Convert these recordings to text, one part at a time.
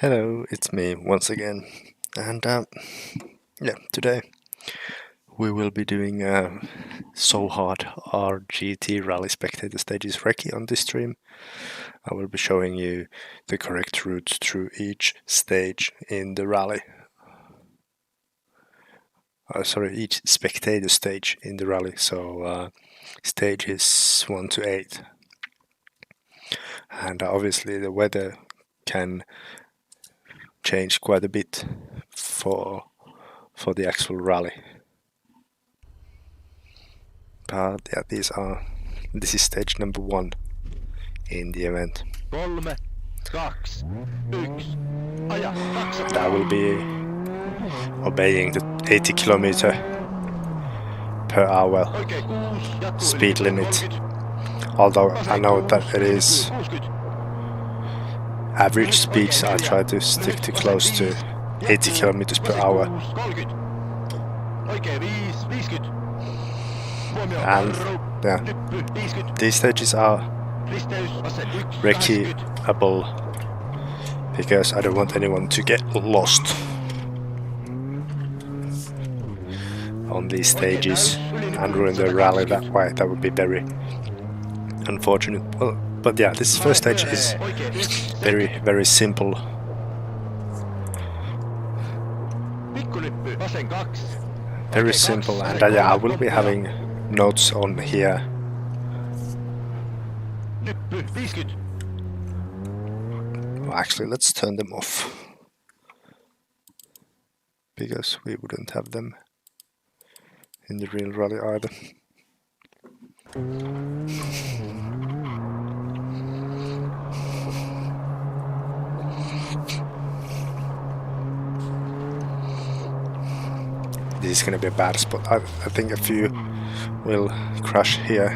Hello, it's me once again, and today we will be doing So Hard RGT Rally Spectator Stages Recce on this stream. I will be showing you the correct routes through each stage in the rally. Each spectator stage in the rally. So stages 1 to 8, and obviously the weather can change quite a bit for the actual rally. But yeah, this is stage number 1 in the event. And I will be obeying the 80 km/h speed limit, although I know that it is average speeds. I try to stick to close to 80 km/h. And yeah, these stages are recceable because I don't want anyone to get lost on these stages and ruin the rally that way. That would be very unfortunate. Well, but yeah, this first stage is very simple. Very simple, and yeah, I will be having notes on here. Well, actually, let's turn them off because we wouldn't have them in the real rally either. This is gonna be a bad spot. I think a few will crash here.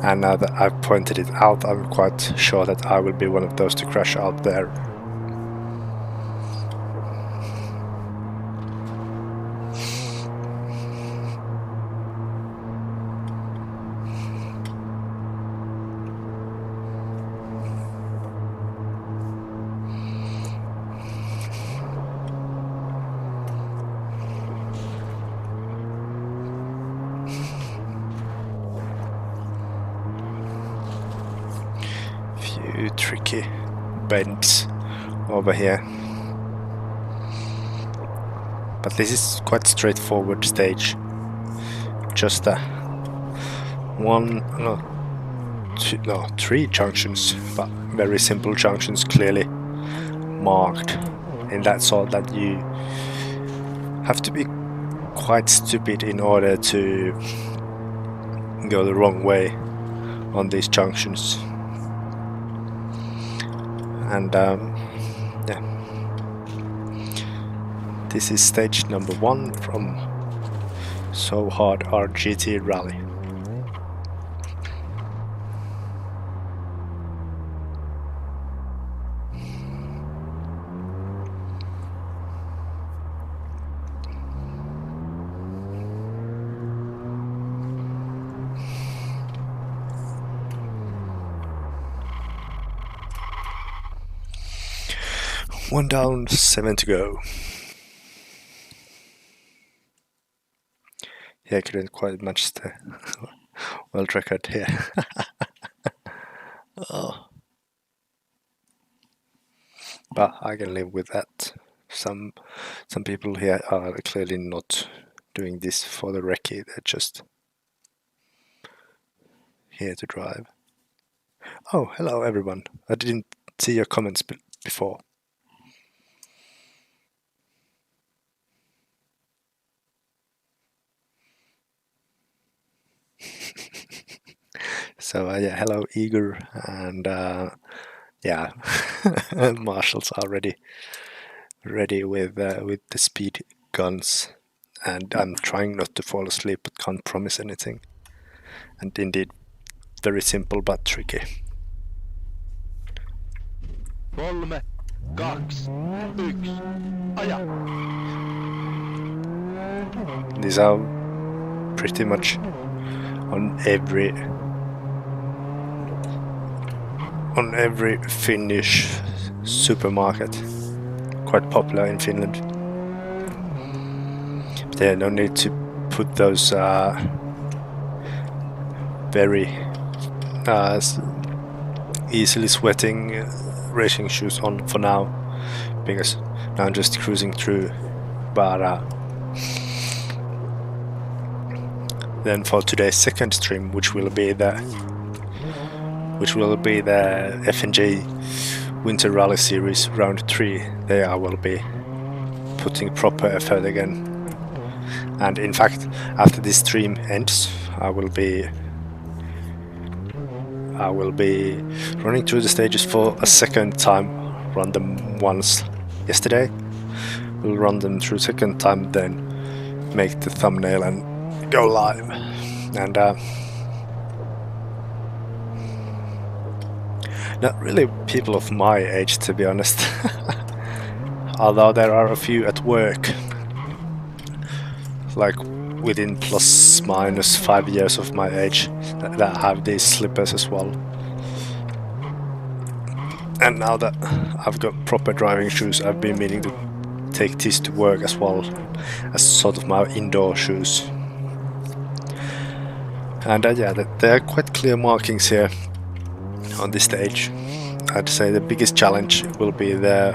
And now that I've pointed it out, I'm quite sure that I will be one of those to crash out there. Few tricky bends over here, but this is quite straightforward stage. Just three junctions, but very simple junctions, clearly marked in that sort that you have to be quite stupid in order to go the wrong way on these junctions. And yeah, this is stage number 1 from So Hard RGT Rally. One down, 7 to go. Yeah, I couldn't quite match the world record here. Oh. But I can live with that. Some people here are clearly not doing this for the recce, they're just here to drive. Oh, hello everyone. I didn't see your comments before. So yeah, hello Igor, and yeah, marshals are ready with the speed guns, and I'm trying not to fall asleep, but can't promise anything. And indeed, very simple but tricky. 3, 2, 1, aja! These are pretty much on every on every Finnish supermarket. Quite popular in Finland. There no need to put those very easily sweating racing shoes on for now, because now I'm just cruising through. But then for today's second stream, which will be the FNJ Winter Rally Series Round 3, there I will be putting proper effort again. And in fact, after this stream ends, I will be running through the stages for a second time. Run them once yesterday. We'll run them through second time, then make the thumbnail and go live. And not really people of my age, to be honest. Although there are a few at work, like within plus minus 5 years of my age, that have these slippers as well. And now that I've got proper driving shoes, I've been meaning to take these to work as well, as sort of my indoor shoes. And yeah, there are quite clear markings here on this stage. I'd say the biggest challenge will be the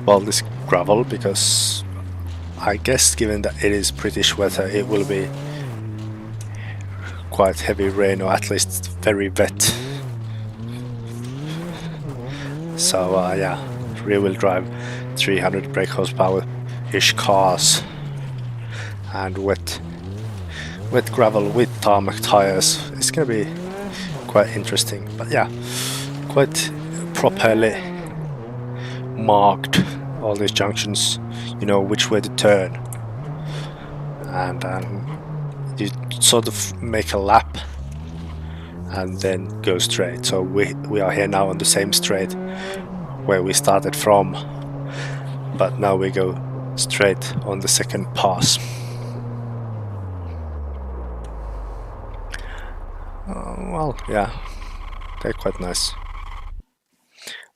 well, this gravel, because I guess given that it is British weather, it will be quite heavy rain, or at least very wet. So yeah, rear-wheel drive, 300 brake horsepower-ish cars, and wet gravel with tarmac tires. It's gonna be quite interesting. But yeah, quite properly marked all these junctions, you know which way to turn, and you sort of make a lap and then go straight. So we are here now on the same straight where we started from, but now we go straight on the second pass. Well, yeah, they're quite nice.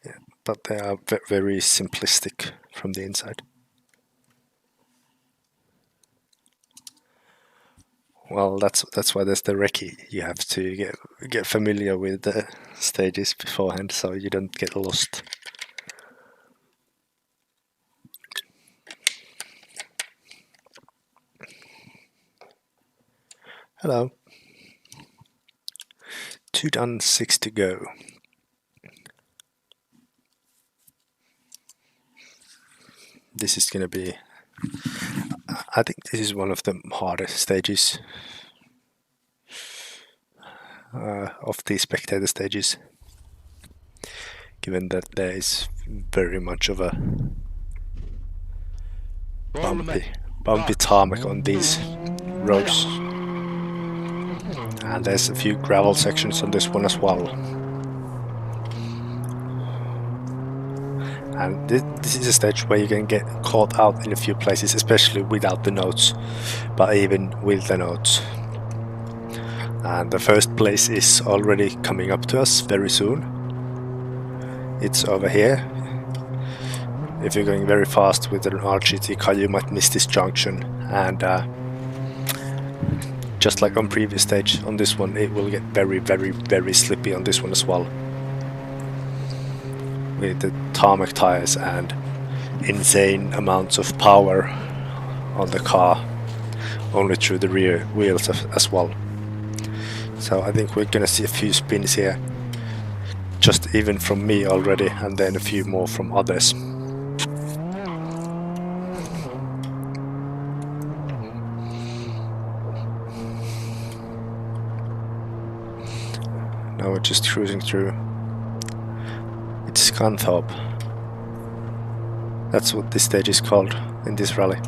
Yeah, but they are very simplistic from the inside. Well, that's why there's the Recce. You have to get familiar with the stages beforehand, so you don't get lost. Hello. 2 done, 6 to go. This is gonna be, I think this is one of the hardest stages of the Spectator stages, given that there is very much of a bumpy tarmac on these roads. And there's a few gravel sections on this one as well. And this is a stage where you can get caught out in a few places, especially without the notes, but even with the notes. And the first place is already coming up to us very soon. It's over here. If you're going very fast with an RGT car, you might miss this junction, and just like on previous stage, on this one it will get very slippy on this one as well, with the tarmac tires and insane amounts of power on the car, only through the rear wheels as well. So I think we're gonna see a few spins here, just even from me already, and then a few more from others. Now we're just cruising through. It's Scunthorpe. That's what this stage is called in this rally.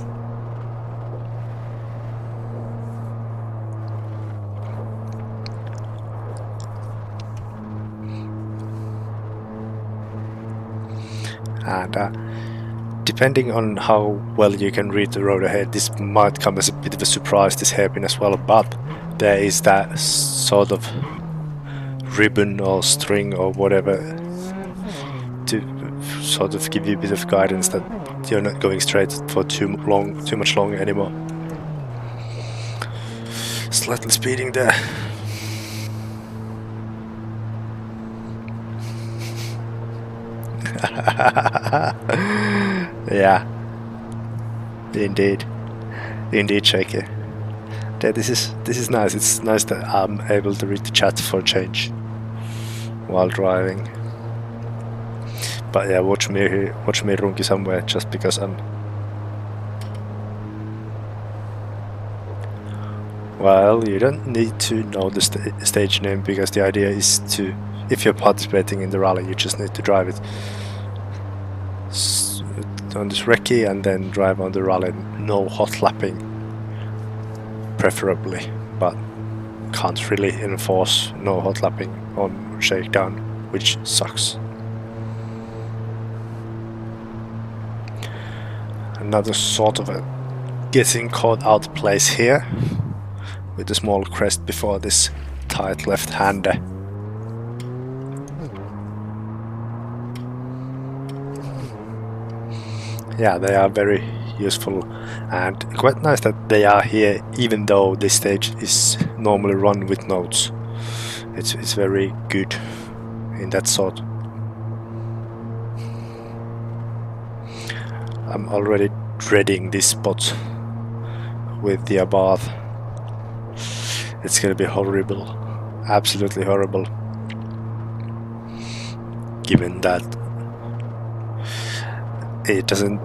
And depending on how well you can read the road ahead, this might come as a bit of a surprise, this hairpin as well, but there is that sort of ribbon or string or whatever to sort of give you a bit of guidance that you're not going straight for too much long anymore. Slightly speeding there. Yeah, indeed, Shaky. Yeah, this is nice. It's nice that I'm able to read the chat for a change while driving. But yeah, watch me runky somewhere just because I'm. Well, you don't need to know the stage name, because the idea is to, if you're participating in the rally, you just need to drive it on this Recce and then drive on the rally. No hot lapping, preferably, but can't really enforce no hot lapping on shakedown, which sucks. Another sort of a getting caught out place here, with a small crest before this tight left-hander. Yeah, they are very useful and quite nice that they are here, even though this stage is normally run with notes. It's very good in that sort. I'm already dreading this spot with the Abath. It's gonna be horrible, absolutely horrible, given that it doesn't,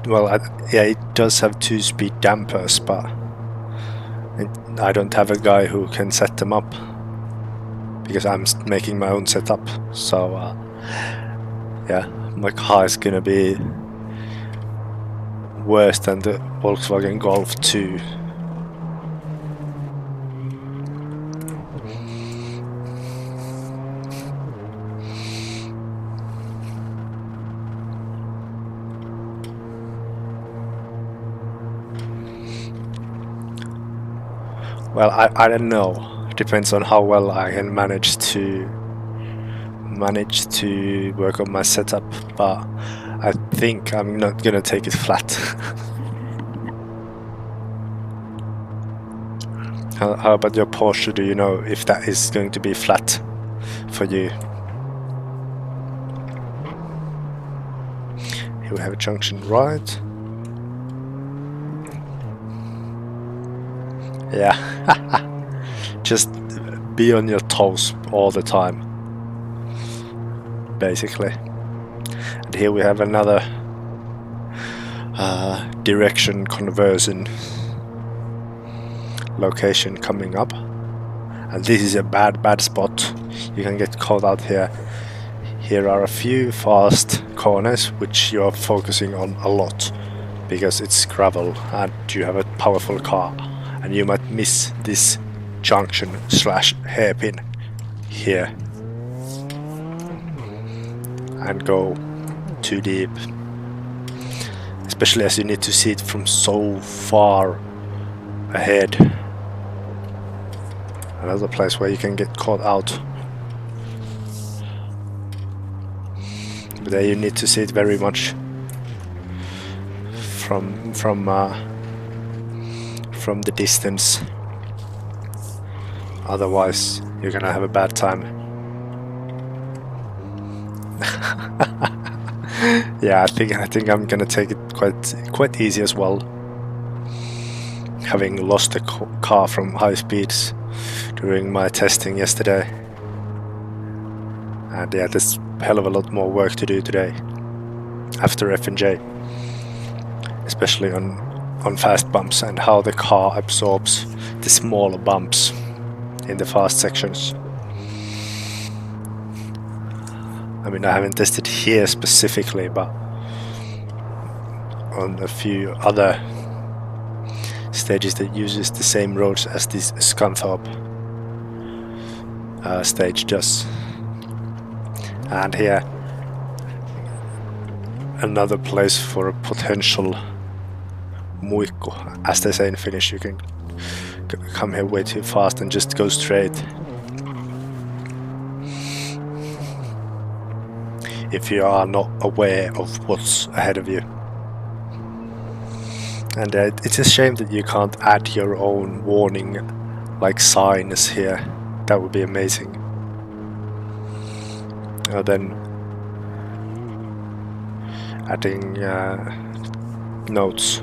well, yeah, it does have 2-speed dampers, but I don't have a guy who can set them up, because I'm making my own setup. So yeah, my car is gonna be worse than the Volkswagen Golf 2. Well, I don't know. Depends on how well I can manage to work on my setup, but I think I'm not gonna take it flat. How about your Porsche? Do you know if that is going to be flat for you? Here we have a junction right. Yeah, just be on your toes all the time, basically. And here we have another direction conversion location coming up, and this is a bad spot. You can get caught out here. Here are a few fast corners which you are focusing on a lot, because it's gravel and you have a powerful car. And you might miss this junction / hairpin here and go too deep, especially as you need to see it from so far ahead. Another place where you can get caught out, but there you need to see it very much from the distance, otherwise you're gonna have a bad time. Yeah, I think I'm gonna take it quite easy as well, having lost the car from high speeds during my testing yesterday. And yeah, there's a hell of a lot more work to do today after F&J, especially on fast bumps, and how the car absorbs the smaller bumps in the fast sections. I mean, I haven't tested here specifically, but on a few other stages that uses the same roads as this Scunthorpe stage does. And here, another place for a potential muikku, as they say in Finnish. You can come here way too fast and just go straight. If you are not aware of what's ahead of you. And it's a shame that you can't add your own warning like signs here. That would be amazing. Then adding notes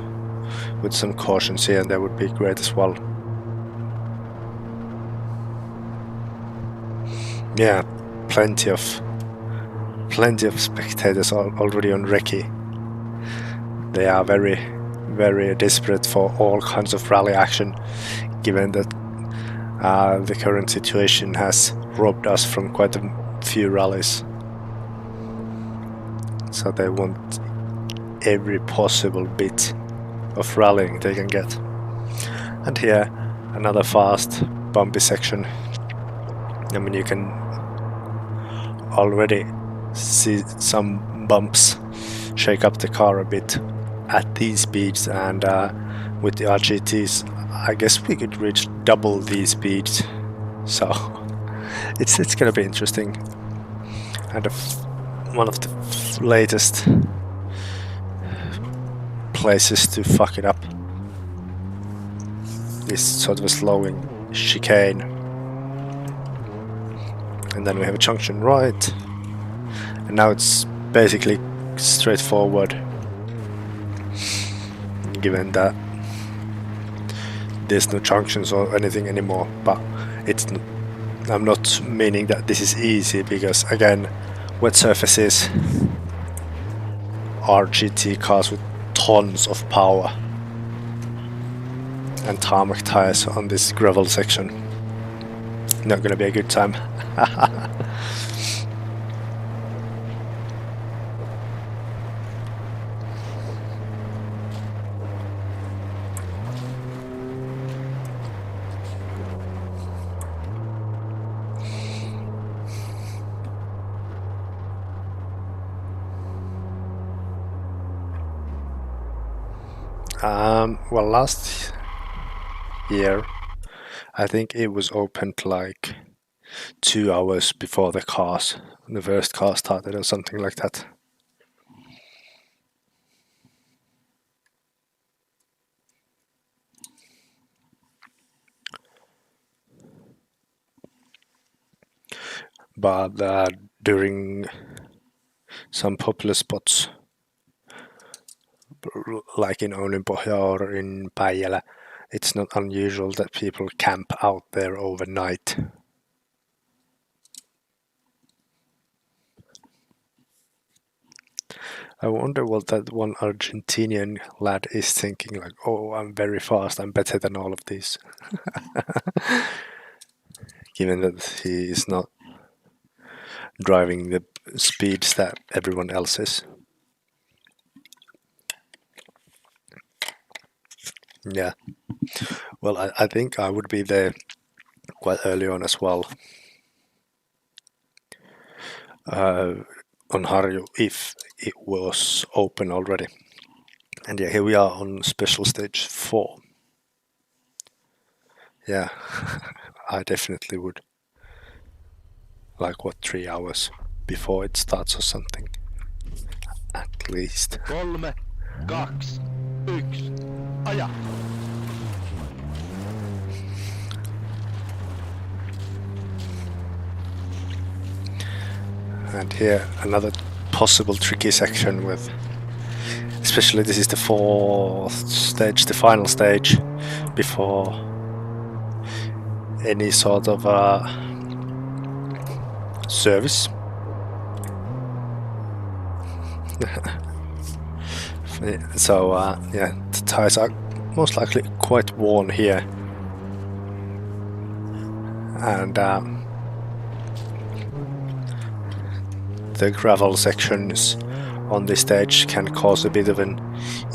with some cautions here, and that would be great as well. Yeah, plenty of spectators already on Recce. They are very, very desperate for all kinds of rally action, given that the current situation has robbed us from quite a few rallies. So they want every possible bit of rallying they can get. And here, another fast, bumpy section. I mean, you can already see some bumps shake up the car a bit at these speeds, and with the RGTs I guess we could reach double these speeds, so it's gonna be interesting. And one of the latest places to fuck it up is sort of a slowing chicane. And then we have a junction right, and now it's basically straightforward, given that there's no junctions or anything anymore. But it's not, I'm not meaning that this is easy, because again, wet surfaces, RGT cars with tons of power, and tarmac tires on this gravel section. Not gonna be a good time. Well, last year I think it was opened like 2 hours before the first car started, or something like that. But during some popular spots, like in Oninpohja or in Päijälä, it's not unusual that people camp out there overnight. I wonder what that one Argentinian lad is thinking, like, oh, I'm very fast, I'm better than all of these. Given that he is not driving the speeds that everyone else is. Yeah. Well, I think I would be there quite early on as well. On Harju, if it was open already. And yeah, here we are on special stage 4. Yeah, I definitely would. Like, what, 3 hours before it starts or something? At least. 3, 2, 1, aja! And here, another possible tricky section with, especially this is the 4th stage, the final stage, before any sort of service. So yeah, the tires are most likely quite worn here, and the gravel sections on this stage can cause a bit of an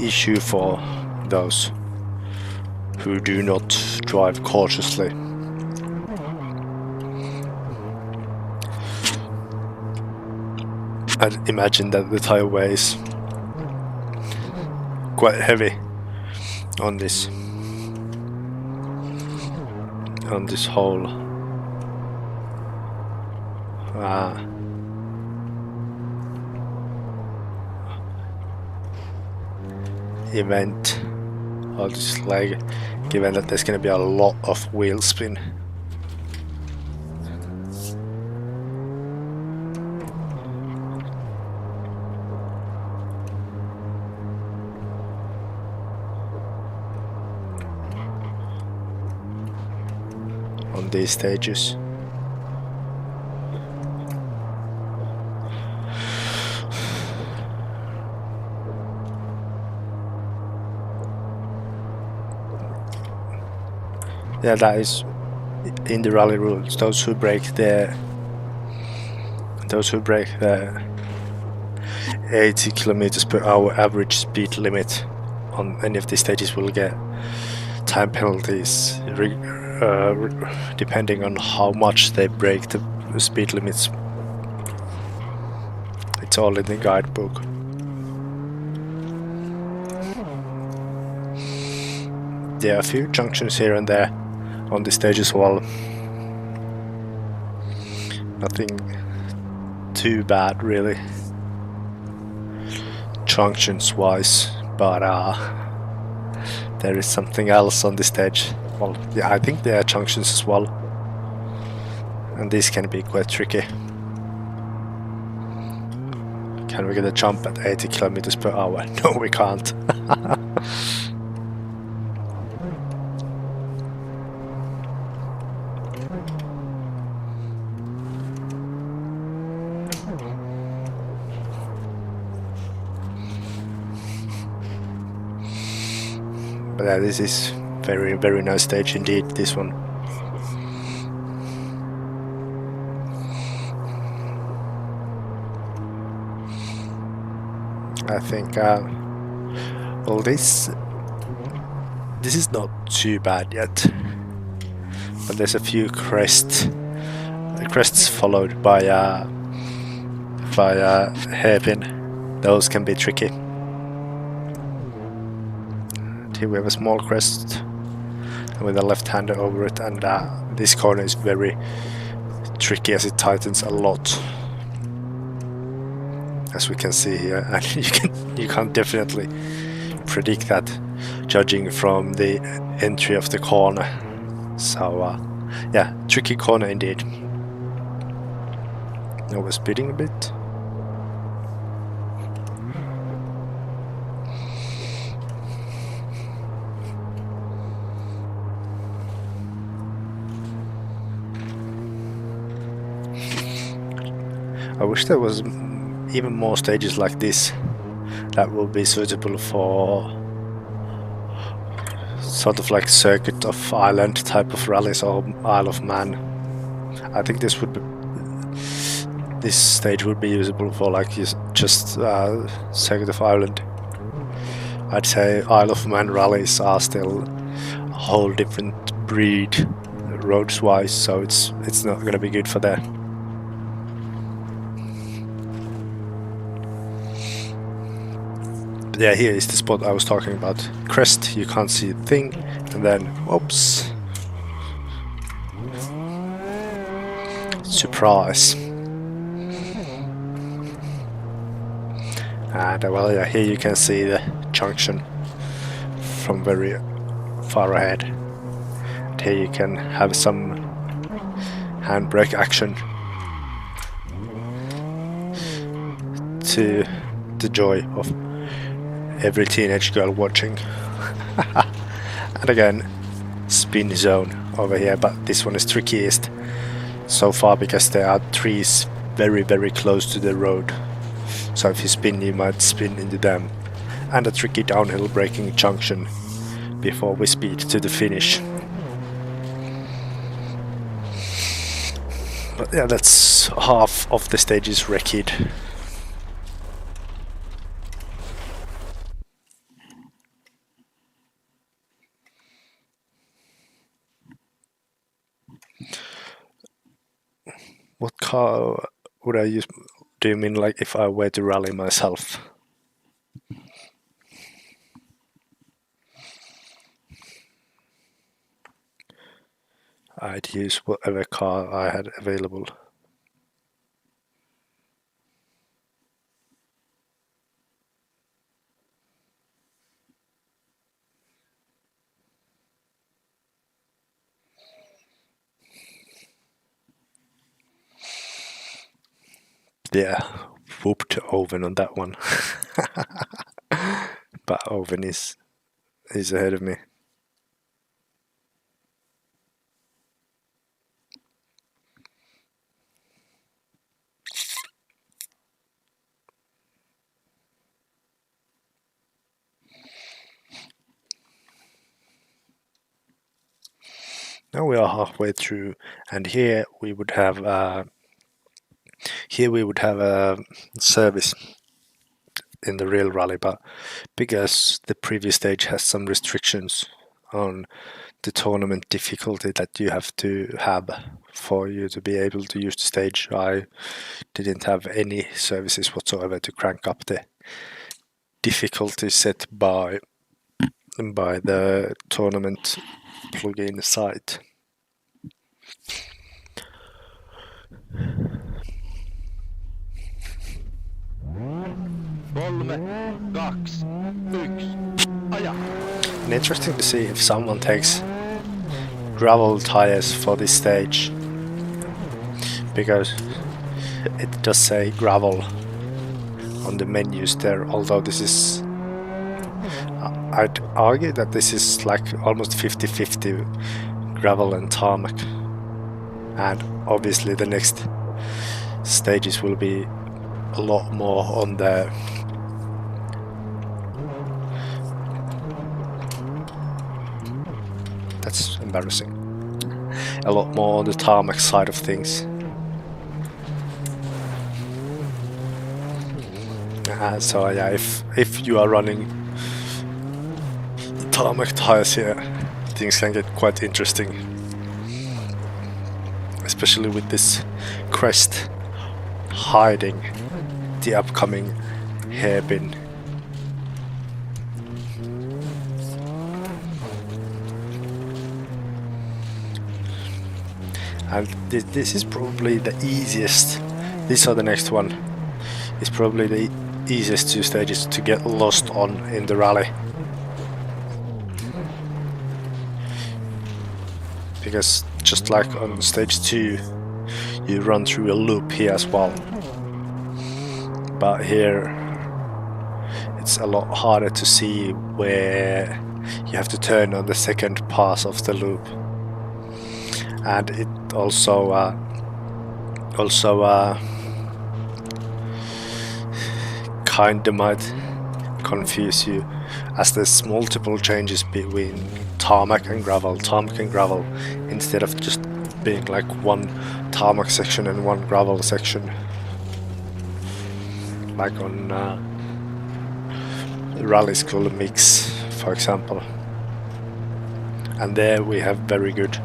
issue for those who do not drive cautiously. I'd imagine that the tire weighs quite heavy on this. on this whole event, or this leg, given that there's going to be a lot of wheel spin. On these stages. Yeah, that is in the rally rules. Those who break the 80 kilometers per hour average speed limit on any of these stages will get time penalties, depending on how much they break the speed limits. It's all in the guidebook. There are a few junctions here and there on the stage as well. Nothing too bad really, junctions wise, but there is something else on the stage. Well, yeah, I think there are junctions as well, and these can be quite tricky. Can we get a jump at 80 kilometers per hour? No, we can't. But yeah, this is very nice stage indeed, this one. I think well, this is not too bad yet, but there's a few crests followed by hairpin. Those can be tricky. Here we have a small crest with a left-hander over it, and this corner is very tricky as it tightens a lot, as we can see here, and you can definitely predict that judging from the entry of the corner. So yeah, tricky corner indeed. Now we're speeding a bit. I wish there was even more stages like this that will be suitable for sort of like Circuit of Ireland type of rallies, or Isle of Man. I think this stage would be usable for like just Circuit of Ireland. I'd say Isle of Man rallies are still a whole different breed roads wise, so it's not gonna be good for that. Yeah, here is the spot I was talking about. Crest, you can't see a thing, and then, oops. Surprise. And well, yeah, here you can see the junction from very far ahead. And here you can have some handbrake action to the joy of every teenage girl watching. And again, spin zone over here, but this one is trickiest so far because there are trees very close to the road, so if you spin you might spin into them, and a tricky downhill braking junction before we speed to the finish. But yeah, that's half of the stages Recce. What car would I use? Do you mean like if I were to rally myself? I'd use whatever car I had available. Yeah, whooped Owen on that one. But Owen is ahead of me. Now we are halfway through, and here we would have a service in the real rally, but because the previous stage has some restrictions on the tournament difficulty that you have to have for you to be able to use the stage, I didn't have any services whatsoever to crank up the difficulty set by the tournament plugin site. And interesting to see if someone takes gravel tires for this stage, because it does say gravel on the menus there, although this is, I'd argue that this is like almost 50-50 gravel and tarmac, and obviously the next stages will be a lot more on the that's embarrassing, a lot more on the tarmac side of things. So yeah, if you are running tarmac tires here, things can get quite interesting, especially with this crest hiding the upcoming hairpin. And this is probably the easiest, this or the next one is probably the easiest two stages to get lost on in the rally, because just like on stage 2 you run through a loop here as well, but here it's a lot harder to see where you have to turn on the second pass of the loop, and it also kinda might confuse you, as there's multiple changes between tarmac and gravel, instead of just being like one tarmac section and one gravel section, like on Rally School Mix, for example. And there we have very good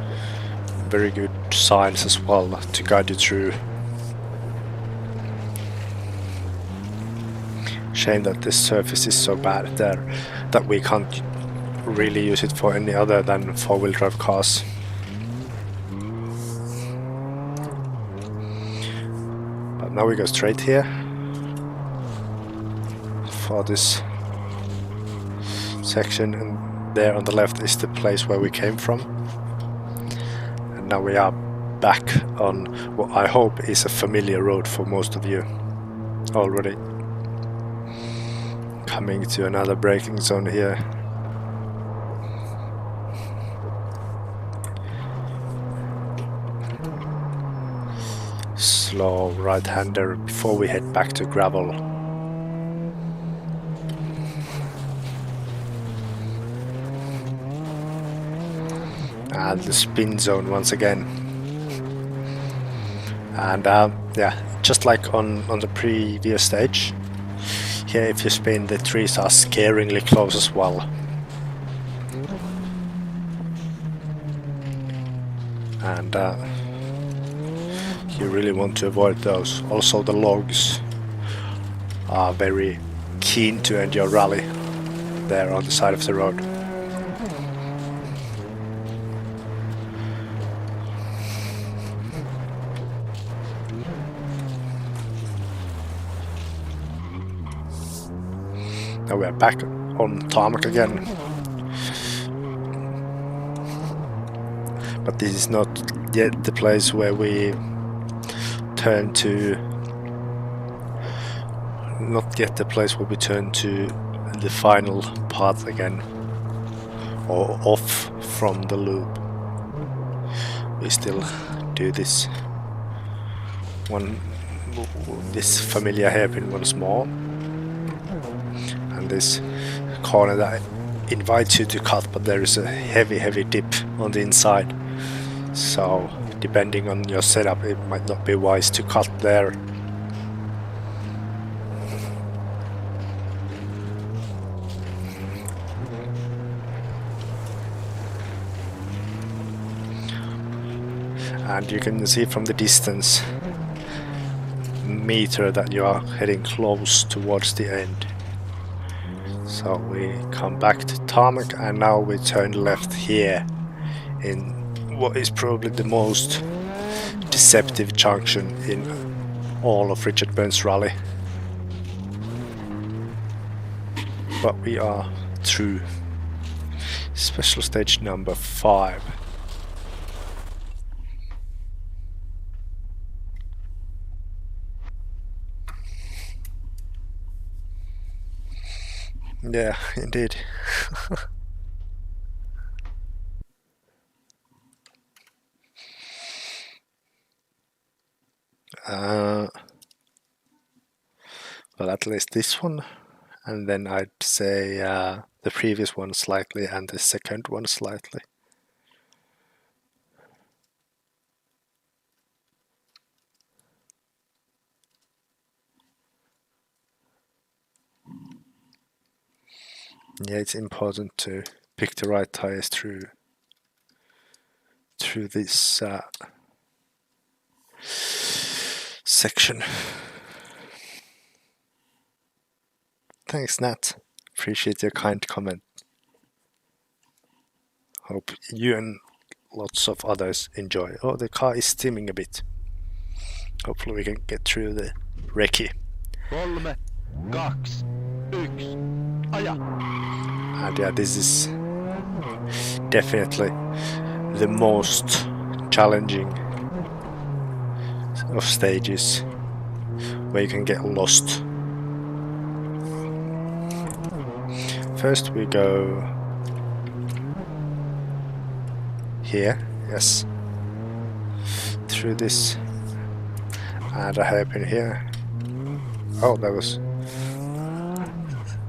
signs as well to guide you through. Shame that this surface is so bad there that we can't really use it for any other than four-wheel drive cars. But now we go straight here for this section, and there on the left is the place where we came from. And now we are back on what I hope is a familiar road for most of you already. Coming to another braking zone here. Slow right-hander before we head back to gravel. And the spin zone once again. And yeah, just like on the previous stage, here if you spin, the trees are scaringly close as well. And you really want to avoid those. Also the logs are very keen to end your rally there on the side of the road. Now we are back on tarmac again. But this is not yet the place where we turn to... Not yet the place where we turn to the final path again. Or off from the loop. We still do this familiar hairpin once more, and this corner that invites you to cut, but there is a heavy dip on the inside, so depending on your setup it might not be wise to cut there. And you can see from the distance meter that you are heading close towards the end. So we come back to tarmac, and now we turn left here in what is probably the most deceptive junction in all of Richard Burns Rally. But we are through special stage number 5. Yeah, indeed. Well, at least this one, and then I'd say the previous one slightly and the second one slightly. Yeah, it's important to pick the right tires through this section. Thanks, Nat. Appreciate your kind comment. Hope you and lots of others enjoy. Oh, the car is steaming a bit. Hopefully we can get through the Recce. 3, 2, 1, aja! And yeah, this is definitely the most challenging of stages where you can get lost. First we go here, yes, through this, and a hairpin here. Oh, that was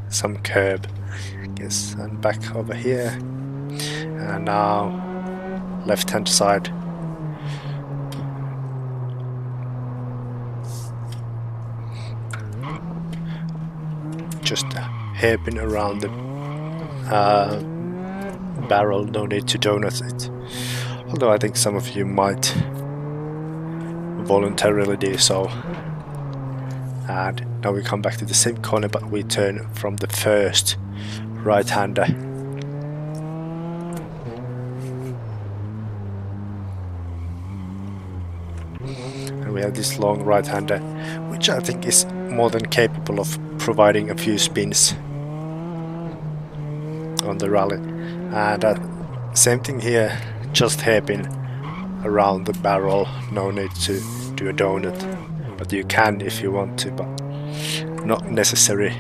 some curb, I guess, and back over here, and now left hand side. Just a hairpin around the barrel, no need to donut it. Although I think some of you might voluntarily do so. And now we come back to the same corner, but we turn from the first right-hander. And we have this long right-hander, which I think is more than capable of providing a few spins on the rally. And same thing here, just hairpin around the barrel, no need to do a donut, but you can if you want to, but not necessary.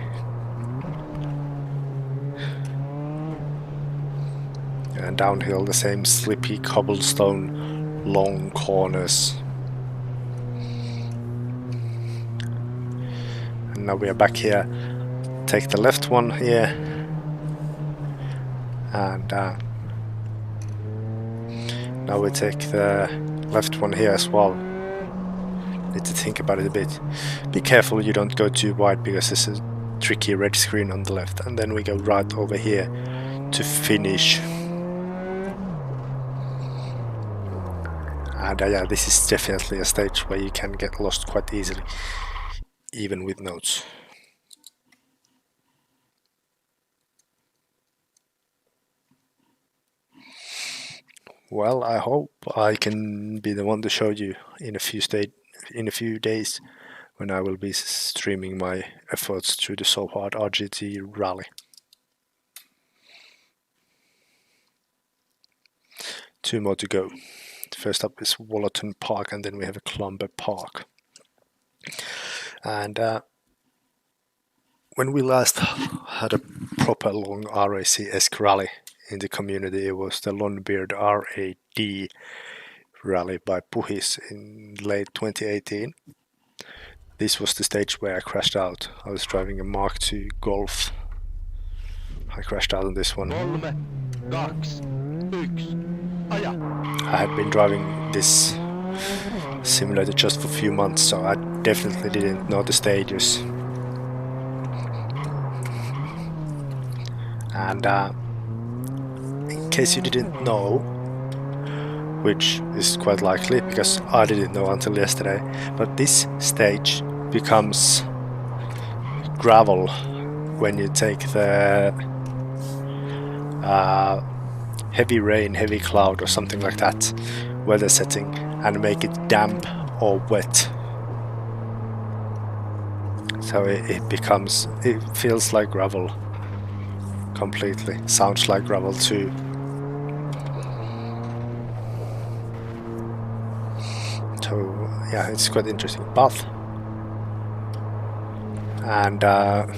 And downhill the same slippy cobblestone long corners. And now we are back here, take the left one here, and now we take the left one here as well. Need to think about it a bit. Be careful you don't go too wide, because there's a tricky red screen on the left. And then we go right over here to finish. And yeah, this is definitely a stage where you can get lost quite easily, even with notes. Well, I hope I can be the one to show you in a few days when I will be streaming my efforts through the So Hard RGT rally. Two more to go. First up is Wollaton Park, and then we have a Clumber Park. And when we last had a proper long RAC-esque rally in the community, it was the Longbeard RAD rally by Puhis in late 2018. This was the stage where I crashed out. I was driving a Mark II Golf. I crashed out on this one. 3, 2, 1, aja! I had been driving this simulator just for a few months, so I definitely didn't know the stages. And in case you didn't know, which is quite likely because I didn't know until yesterday, but this stage becomes gravel when you take the heavy rain, heavy cloud or something like that weather setting and make it damp or wet. So it feels like gravel completely, sounds like gravel too. So yeah, it's quite interesting path. And that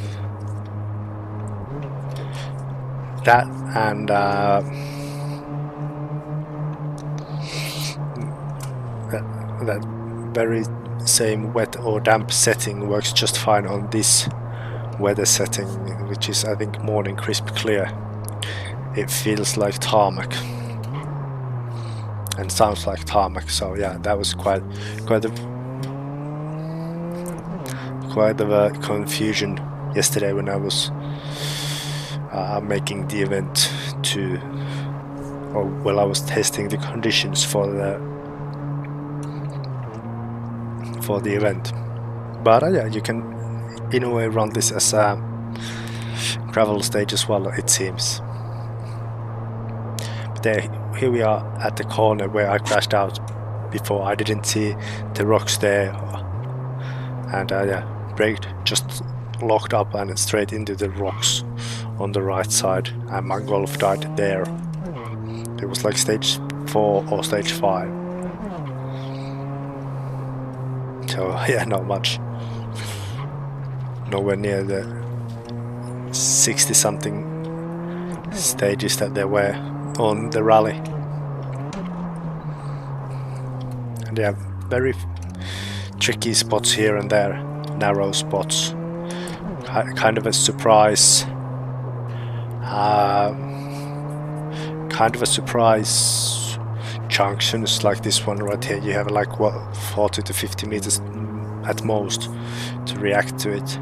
and that very same wet or damp setting works just fine on this weather setting, which is I think morning crisp clear. It feels like tarmac and sounds like tarmac. So yeah, that was quite of a confusion yesterday when I was making the event I was testing the conditions for the event. But yeah, you can in a way run this as a gravel stage as well, it seems. But here we are at the corner where I crashed out before. I didn't see the rocks there, and yeah, braked, just locked up and straight into the rocks on the right side, and my Golf died there. It was like stage 4 or stage 5. So yeah, not much. Nowhere near the 60 something stages that there were on the rally. And yeah, very tricky spots here and there, narrow spots. Kind of a surprise junctions like this one right here. You have like what, 40 to 50 meters at most to react to it.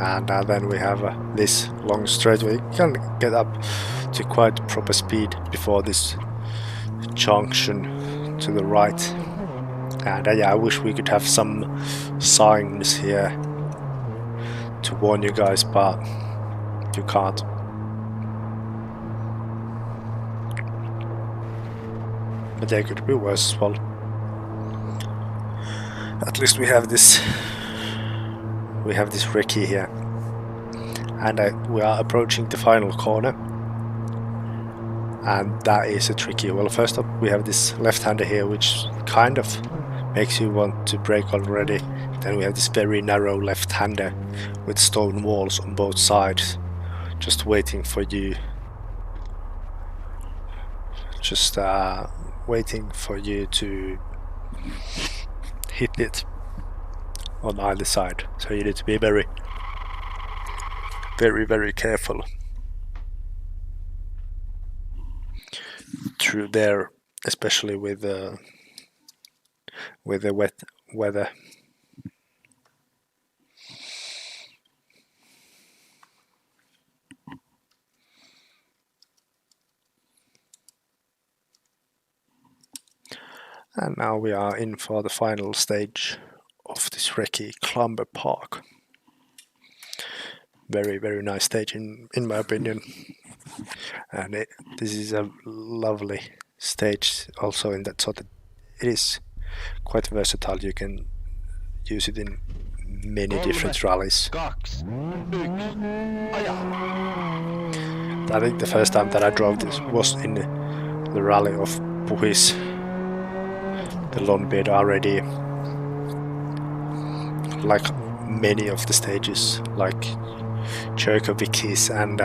And then we have this long straightaway. You can get up to quite proper speed before this junction to the right. And yeah, I wish we could have some signs here to warn you guys, but you can't. But they could be worse as well. At least we have this Recce here, and we are approaching the final corner, and that is a tricky. Well, first up we have this left-hander here, which kind of makes you want to brake already. Then we have this very narrow left-hander with stone walls on both sides, just waiting for you. Just waiting for you to hit it on either side. So you need to be very careful through there, especially with the wet weather. And now we are in for the final stage of this Recce Clumber Park. very nice stage in my opinion. And this is a lovely stage also in that sort that it is quite versatile. You can use it in many 3, different rallies. 2, 1, aja! I think the first time that I drove this was in the rally of Puhis, the Longbeard already. Like many of the stages, like Cherkovic's and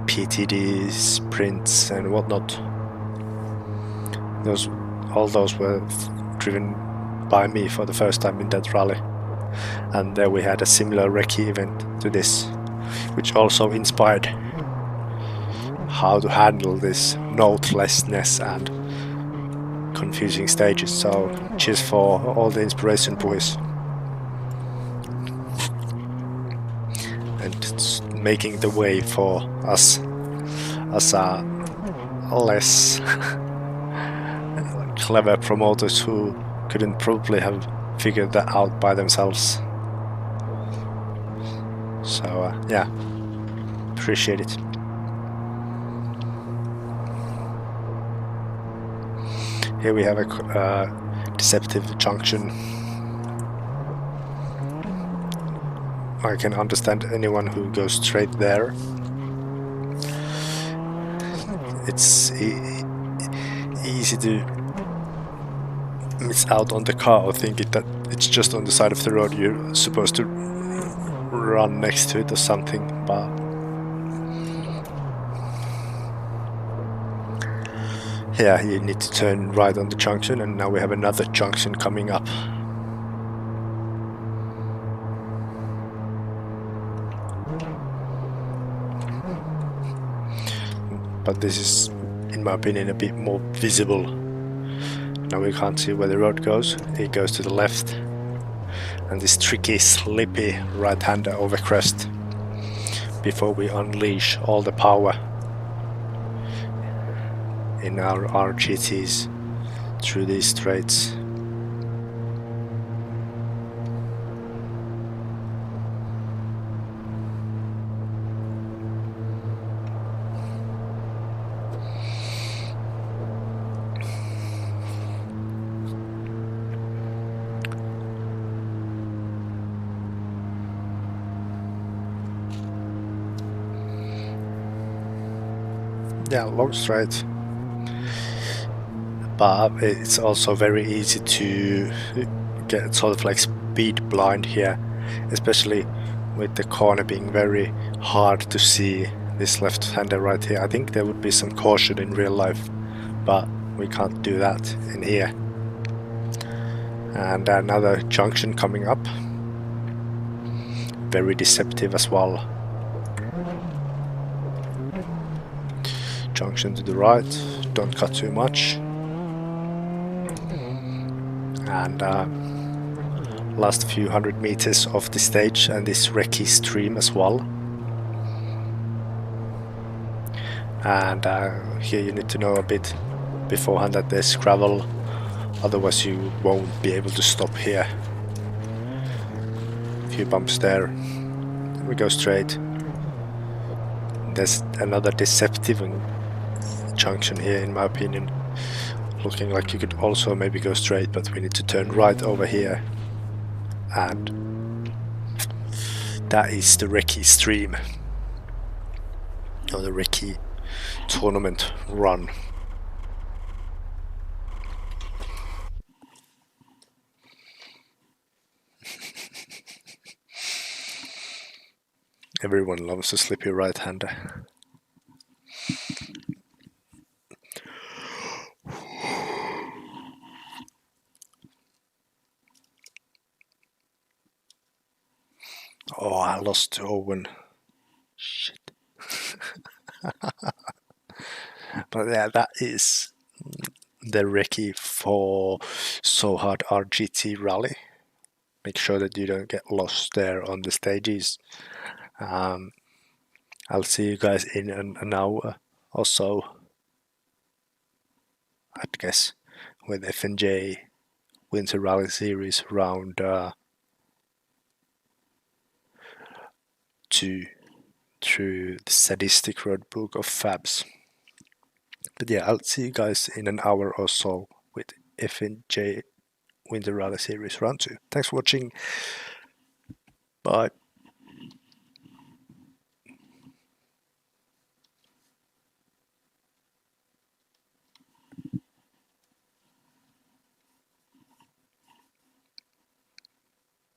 PTD sprints and whatnot. All those were driven by me for the first time in that rally, and there we had a similar Recce event to this, which also inspired how to handle this notelessness and confusing stages. So cheers for all the inspiration, boys, and it's making the way for us less clever promoters who couldn't probably have figured that out by themselves. So yeah, appreciate it. Here we have a deceptive junction. I can understand anyone who goes straight there. It's easy to miss out on the car or think that it's just on the side of the road. You're supposed to run next to it or something, but yeah, you need to turn right on the junction, and now we have another junction coming up. But this is, in my opinion, a bit more visible. Now we can't see where the road goes. It goes to the left, and this tricky, slippy right-hander over crest before we unleash all the power in our RGTs through these straights. Yeah, long straight, but it's also very easy to get sort of like speed blind here, especially with the corner being very hard to see this left-hander right here. I think there would be some caution in real life, but we can't do that in here. And another junction coming up, very deceptive as well. Junction to the right, don't cut too much. And last few hundred meters of the stage and this Recce stream as well. And here you need to know a bit beforehand that there's gravel, otherwise you won't be able to stop here. A few bumps there, we go straight. There's another deceptive junction here in my opinion, looking like you could also maybe go straight, but we need to turn right over here, and that is the Recce stream, or the Recce tournament run. Everyone loves a slippy right-hander. Oh, I lost to Owen. Shit. But yeah, that is the Recce for So Hard RGT rally. Make sure that you don't get lost there on the stages. I'll see you guys in an hour or so, I guess, with FNJ Winter Rally Series round 2 through the sadistic road book of Fabs. But yeah, I'll see you guys in an hour or so with FNJ Winter Rally Series Round 2. Thanks for watching. Bye.